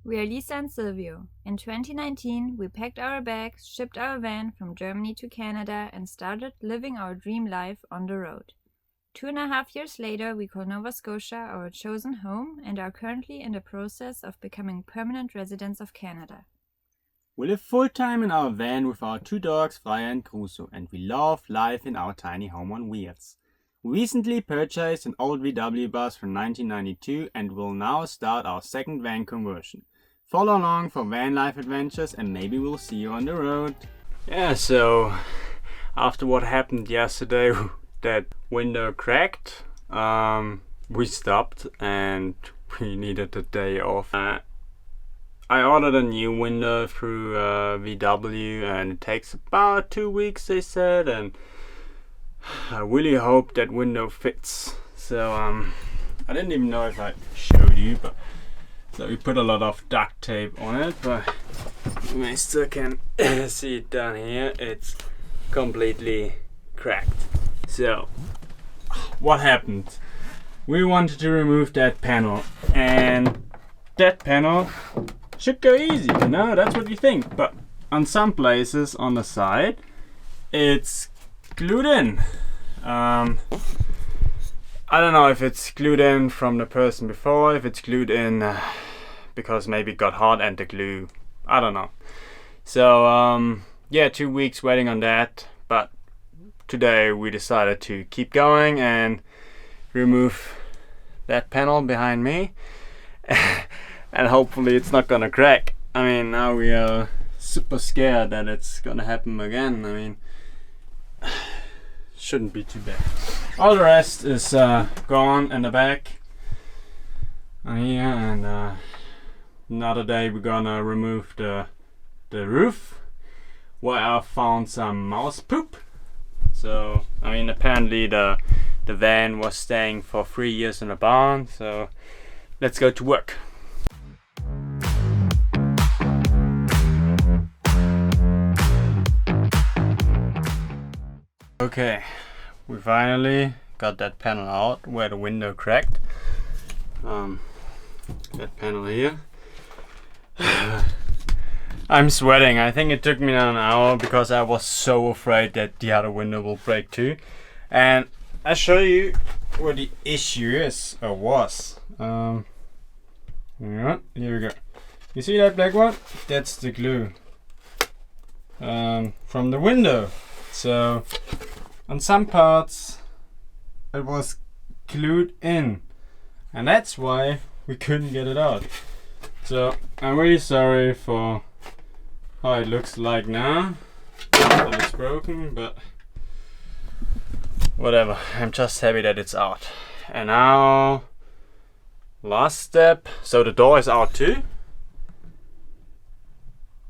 we are Lisa and Silvio. In 2019, we packed our bags, shipped our van from Germany to Canada, and started living our dream life on the road. 2.5 years later, we call Nova Scotia our chosen home and are currently in the process of becoming permanent residents of Canada. We live full-time in our van with our 2 dogs, Freya and Crusoe, and we love life in our tiny home on wheels. We recently purchased an old VW bus from 1992 and will now start our second van conversion. Follow along for van life adventures and maybe we'll see you on the road. Yeah, so after what happened yesterday, that window cracked, we stopped and we needed a day off. I ordered a new window through VW and it takes about 2 weeks, they said, and I really hope that window fits. So I didn't even know if I showed you, but so we put a lot of duct tape on it, but you still can see it down here. It's completely cracked. So what happened? We wanted to remove that panel, and that panel should go easy, you know, that's what you think, but on some places on the side it's glued in. I don't know if it's glued in from the person before, if it's glued in because maybe it got hot and the glue, I don't know. So yeah, 2 weeks waiting on that, but today we decided to keep going and remove that panel behind me and hopefully it's not gonna crack. I mean, now we are super scared that it's gonna happen again. I mean, shouldn't be too bad. All the rest is gone in the back here, and another day we're gonna remove the roof where I found some mouse poop. So I mean, apparently the van was staying for 3 years in a barn, so let's go to work. Okay, we finally got that panel out where the window cracked. That panel here. I'm sweating. I think it took me an hour because I was so afraid that the other window will break too. And I'll show you what the issue is, or was. Yeah, here we go. You see that black one? That's the glue from the window. So on some parts it was glued in, and that's why we couldn't get it out. So I'm really sorry for how it looks like now that it's broken, but whatever, I'm just happy that it's out. And now last step, so the door is out too,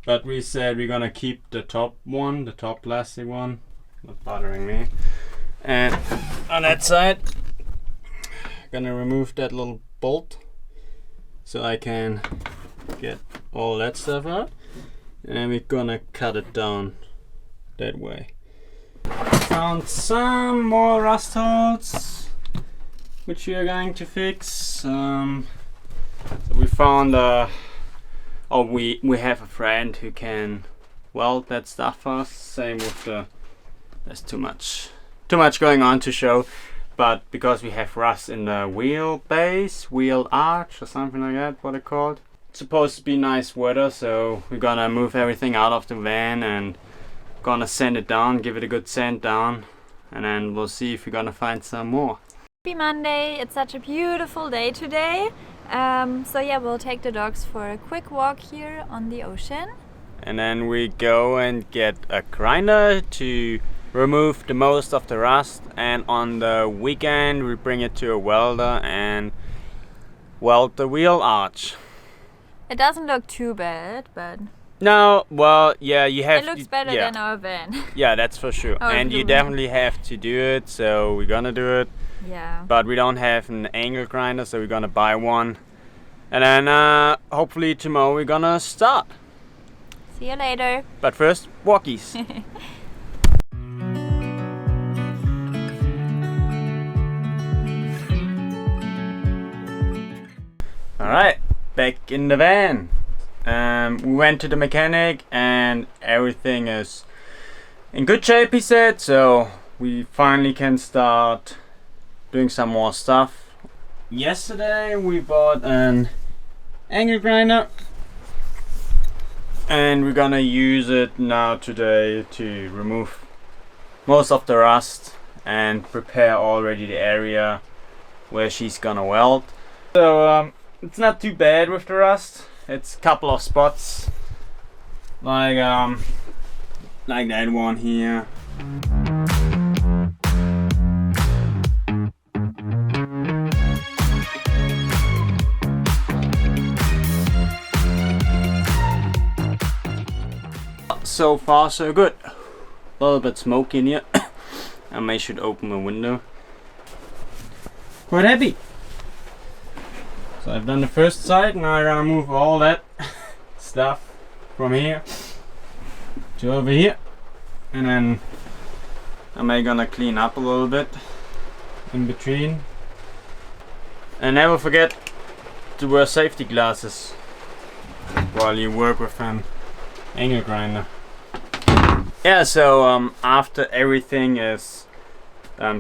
but we said we're gonna keep the top one, the top plastic one, not bothering me. And on that side, gonna remove that little bolt so I can get all that stuff out, and we're gonna cut it down that way. Found some more rust holes which we are going to fix. So we found we have a friend who can weld that stuff for us. Same with the, there's too much going on to show, but because we have rust in the wheel base, wheel arch or something like that, what it called. It's supposed to be nice weather, so we're gonna move everything out of the van and gonna sand it down, give it a good sand down, and then we'll see if we're gonna find some more. Happy Monday! It's such a beautiful day today. So yeah, we'll take the dogs for a quick walk here on the ocean. And then we go and get a grinder to remove the most of the rust, and on the weekend we bring it to a welder and weld the wheel arch. It doesn't look too bad, but no, well, yeah, you have. it looks better than our van. Yeah, that's for sure. And you definitely have to do it, so we're gonna do it. Yeah. But we don't have an angle grinder, so we're gonna buy one. And then hopefully tomorrow we're gonna start. See you later. But first, walkies. Alright, back in the van. We went to the mechanic and everything is in good shape, he said, so we finally can start doing some more stuff. Yesterday we bought an angle grinder and we're gonna use it now today to remove most of the rust and prepare already the area where she's gonna weld. So it's not too bad with the rust. It's a couple of spots like that one here. So far so good. A little bit smoky in here. I may should open the window. Quite happy. So I've done the first side, now I gotta move all that stuff from here to over here, and then I'm gonna clean up a little bit in between. And never forget to wear safety glasses while you work with an angle grinder. Yeah, so after everything is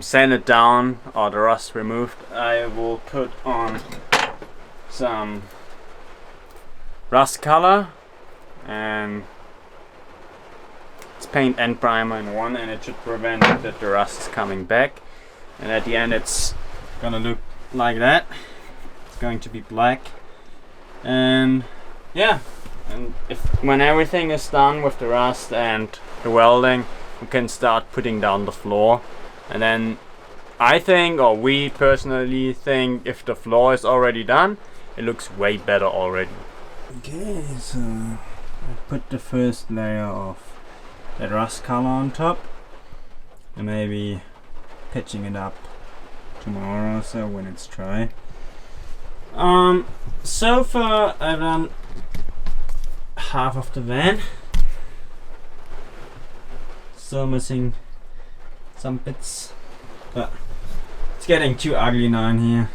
sanded down or the rust removed, I will put on some rust color, and it's paint and primer in one, and it should prevent that the rust is coming back. And at the end it's gonna look like that. It's going to be black, and yeah, and when everything is done with the rust and the welding, we can start putting down the floor. And then I think, or we personally think, if the floor is already done, it looks way better already. Okay, so I put the first layer of that rust color on top, and maybe patching it up tomorrow or so when it's dry. So far I've done half of the van. Still missing some bits, but it's getting too ugly now in here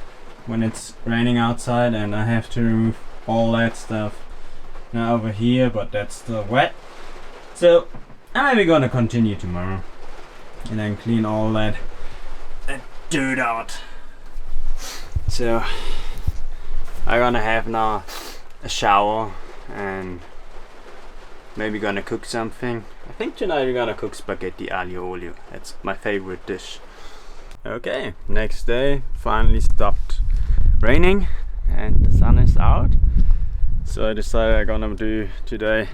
when it's raining outside, and I have to remove all that stuff now over here, but that's still wet. So I'm maybe gonna continue tomorrow and then clean all that dirt out. So I'm gonna have now a shower and maybe gonna cook something. I think tonight we're gonna cook spaghetti aglio olio. That's my favorite dish. Okay, next day, finally stopped raining and the sun is out. So I decided I'm gonna do today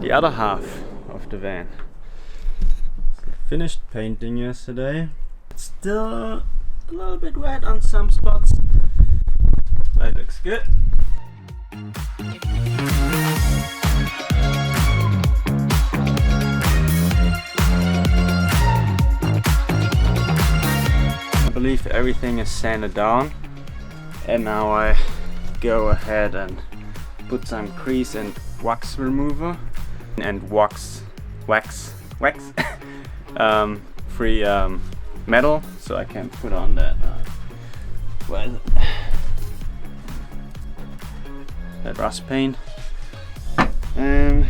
the other half of the van. So finished painting yesterday. It's still a little bit wet on some spots, but it looks good. I believe everything is sanded down, and now I go ahead and put some grease and wax remover and wax free metal, so I can put on that that rust paint. And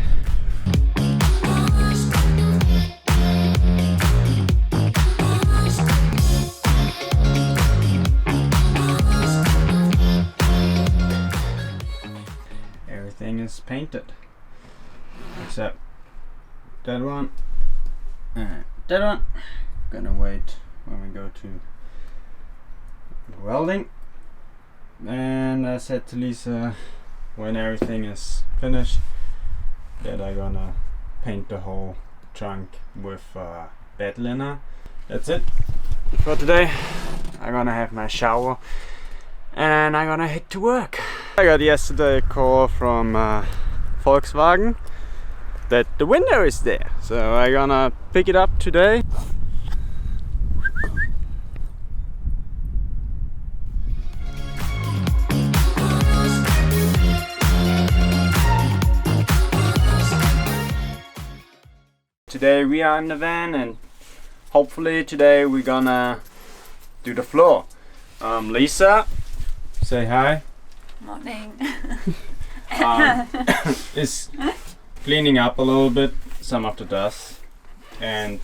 everything is painted except that one and that one. Gonna wait when we go to welding, and I said to Lisa when everything is finished that I'm gonna paint the whole trunk with bed liner. That's it for today. I'm gonna have my shower and I'm gonna head to work. I got yesterday a call from Volkswagen that the window is there, so I'm gonna pick it up today. Today we are in the van, and hopefully today we're gonna do the floor. Lisa, say hi. Morning. is cleaning up a little bit some of the dust, and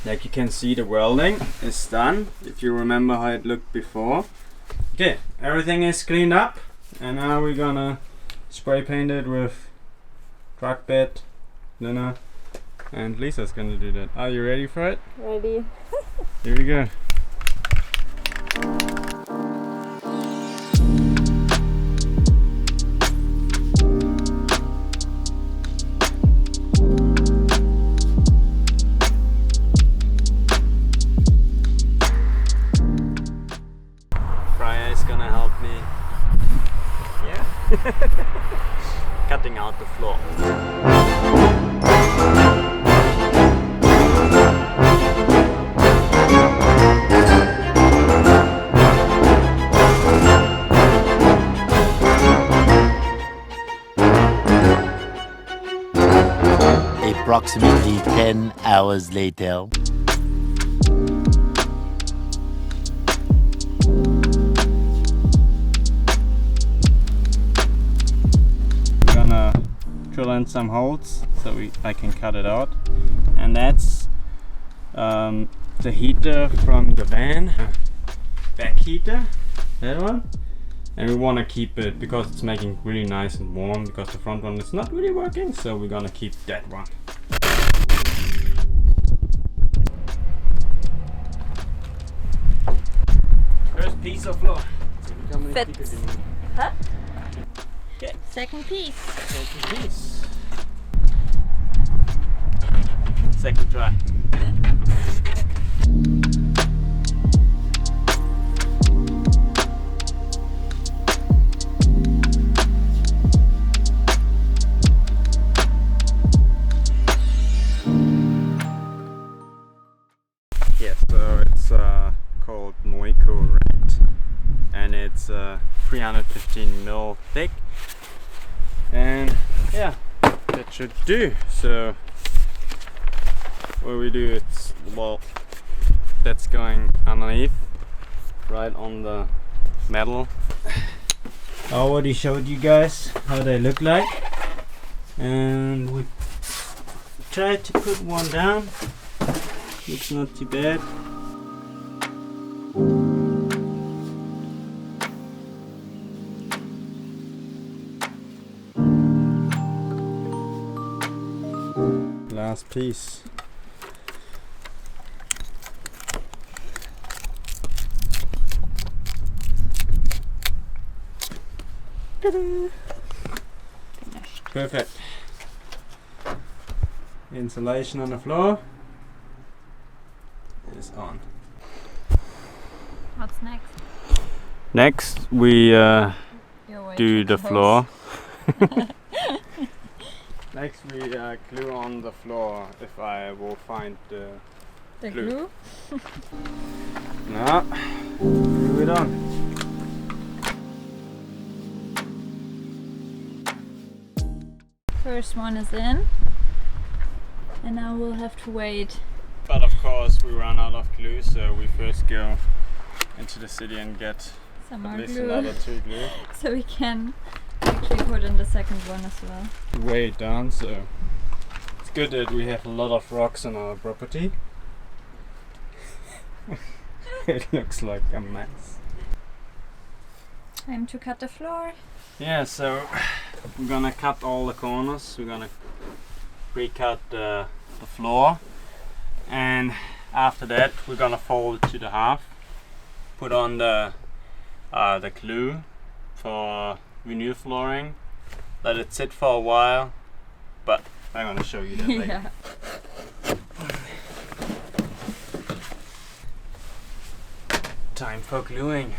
like you can see, the welding is done, if you remember how it looked before. Okay, everything is cleaned up, and now we're gonna spray paint it with truck bed, liner, and Lisa's gonna do that. Are you ready for it? Ready. Here we go. Freya is gonna help me. Yeah. Cutting out the floor. Approximately 10 hours later. We're gonna drill in some holes so I can cut it out, and that's the heater from the van, back heater, that one. And we want to keep it because it's making really nice and warm, because the front one is not really working, so we're gonna keep that one. First piece of floor. Fits. Huh? Okay. Second piece. Second piece. Second try. Yeah, so it's called Noiko Red, and it's 315 mil thick, and yeah, that should do. So what we do, it's, well, that's going underneath, right on the metal. I already showed you guys how they look like, and we tried to put one down. Looks not too bad. Last piece. Ta-da! Perfect. Insulation on the floor is on. What's next? Next we do the floor. Next we glue on the floor, if I will find the glue? No, glue it on. First one is in, and now we'll have to wait. But of course we run out of glue, so we first go into the city and get Some at more least glue. another 2 glue. So we can actually put in the second one as well. Weigh it down, so it's good that we have a lot of rocks on our property. It looks like a mess. Time to cut the floor. Yeah, so we're gonna cut all the corners. We're gonna pre-cut the floor, and after that we're gonna fold it to the half, put on the glue for vinyl flooring, let it sit for a while, but I'm gonna show you that later. Yeah. Time for gluing.